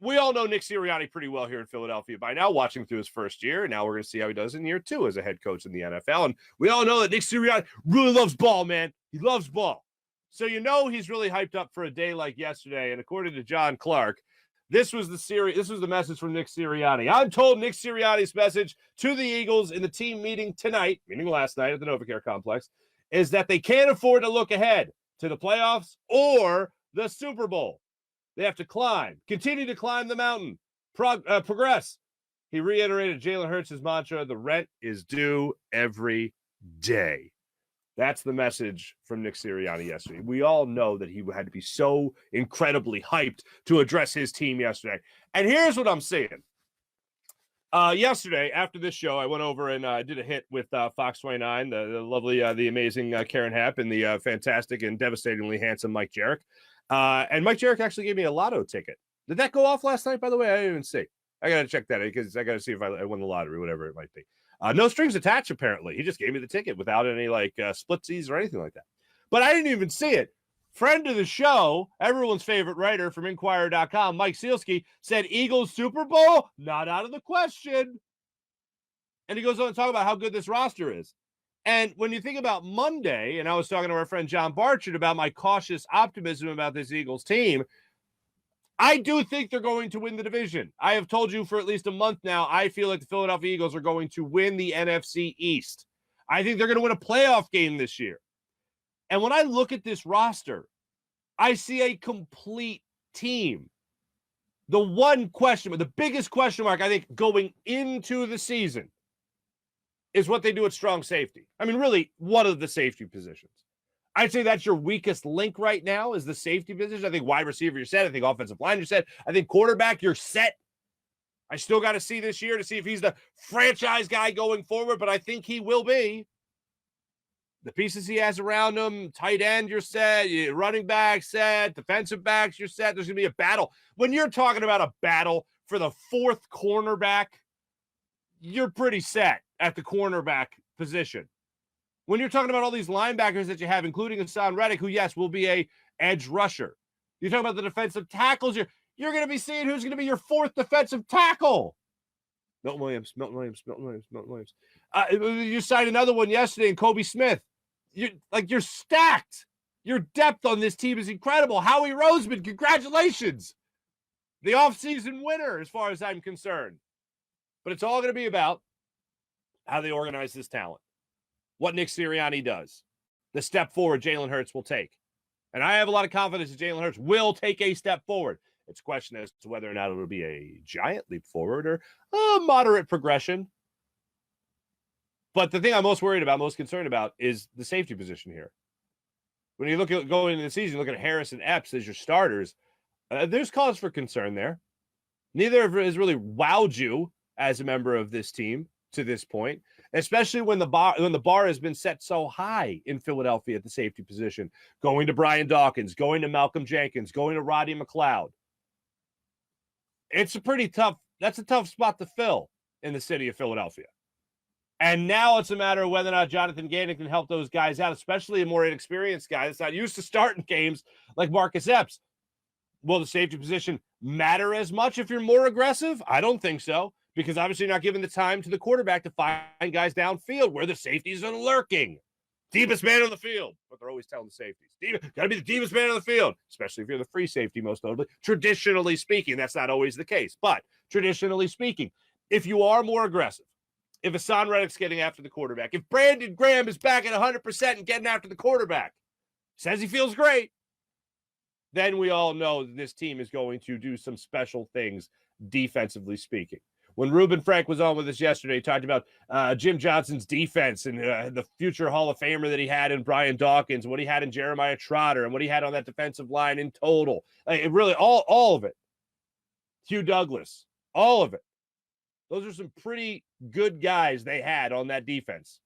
we all know Nick Sirianni pretty well here in Philadelphia by now, watching through his first year. And now we're going to see how he does in year 2 as a head coach in the NFL. And we all know that Nick Sirianni really loves ball, man. He loves ball. So you know he's really hyped up for a day like yesterday. And according to John Clark, this was the message from Nick Sirianni. I'm told Nick Sirianni's message to the Eagles in the team meeting tonight, meaning last night at the NovaCare Complex, is that they can't afford to look ahead to the playoffs or the Super Bowl. They have to continue to climb the mountain, progress. He reiterated Jalen Hurts' mantra, the rent is due every day. That's the message from Nick Sirianni yesterday. We all know that he had to be so incredibly hyped to address his team yesterday. And here's what I'm saying. Yesterday, after this show, I went over and did a hit with Fox 29, the lovely, the amazing Karen Happ, and the fantastic and devastatingly handsome Mike Jarek. And Mike Jarek actually gave me a lotto ticket. Did that go off last night, by the way? I didn't even see. I got to check that because I got to see if I won the lottery, whatever it might be. No strings attached, apparently. He just gave me the ticket without any, splitsies or anything like that. But I didn't even see it. Friend of the show, everyone's favorite writer from Inquirer.com, Mike Sealski, said Eagles Super Bowl, not out of the question. And he goes on to talk about how good this roster is. And when you think about Monday, and I was talking to our friend John Barchard about my cautious optimism about this Eagles team, I do think they're going to win the division. I have told you for at least a month now, I feel like the Philadelphia Eagles are going to win the NFC East. I think they're going to win a playoff game this year. And when I look at this roster, I see a complete team. The biggest question mark, I think, going into the season is what they do at strong safety. I mean, really, one of the safety positions. I'd say that's your weakest link right now is the safety position. I think wide receiver, you're set. I think offensive line, you're set. I think quarterback, you're set. I still got to see this year to see if he's the franchise guy going forward, but I think he will be. The pieces he has around him, tight end, you're set. Running back, set. Defensive backs, you're set. There's going to be a battle. When you're talking about a battle for the 4th cornerback, you're pretty set at the cornerback position. When you're talking about all these linebackers that you have, including Hassan Reddick, who, yes, will be a edge rusher. You're talking about the defensive tackles. You're going to be seeing who's going to be your 4th defensive tackle. Milton Williams. You signed another one yesterday in Kobe Smith. You're stacked. Your depth on this team is incredible. Howie Roseman, congratulations. The offseason winner, as far as I'm concerned. But it's all going to be about how they organize this talent. What Nick Sirianni does, the step forward Jalen Hurts will take. And I have a lot of confidence that Jalen Hurts will take a step forward. It's a question as to whether or not it'll be a giant leap forward or a moderate progression. But the thing I'm most concerned about is the safety position here. When you look at going into the season, look at Harris and Epps as your starters, there's cause for concern there. Neither has really wowed you as a member of this team to this point, especially when the bar has been set so high in Philadelphia at the safety position, going to Brian Dawkins, going to Malcolm Jenkins, going to Roddy McLeod. That's a tough spot to fill in the city of Philadelphia. And now it's a matter of whether or not Jonathan Gannon can help those guys out, especially a more inexperienced guy that's not used to starting games like Marcus Epps. Will the safety position matter as much if you're more aggressive? I don't think so. Because obviously you're not giving the time to the quarterback to find guys downfield where the safeties are lurking. Deepest man on the field. But they're always telling the safeties. Got to be the deepest man on the field, especially if you're the free safety, most notably. Traditionally speaking, that's not always the case. But traditionally speaking, if you are more aggressive, if Hassan Reddick's getting after the quarterback, if Brandon Graham is back at 100% and getting after the quarterback, says he feels great, then we all know that this team is going to do some special things defensively speaking. When Reuben Frank was on with us yesterday, he talked about Jim Johnson's defense and the future Hall of Famer that he had in Brian Dawkins, what he had in Jeremiah Trotter, and what he had on that defensive line in total. Really, all of it. Hugh Douglas, all of it. Those are some pretty good guys they had on that defense.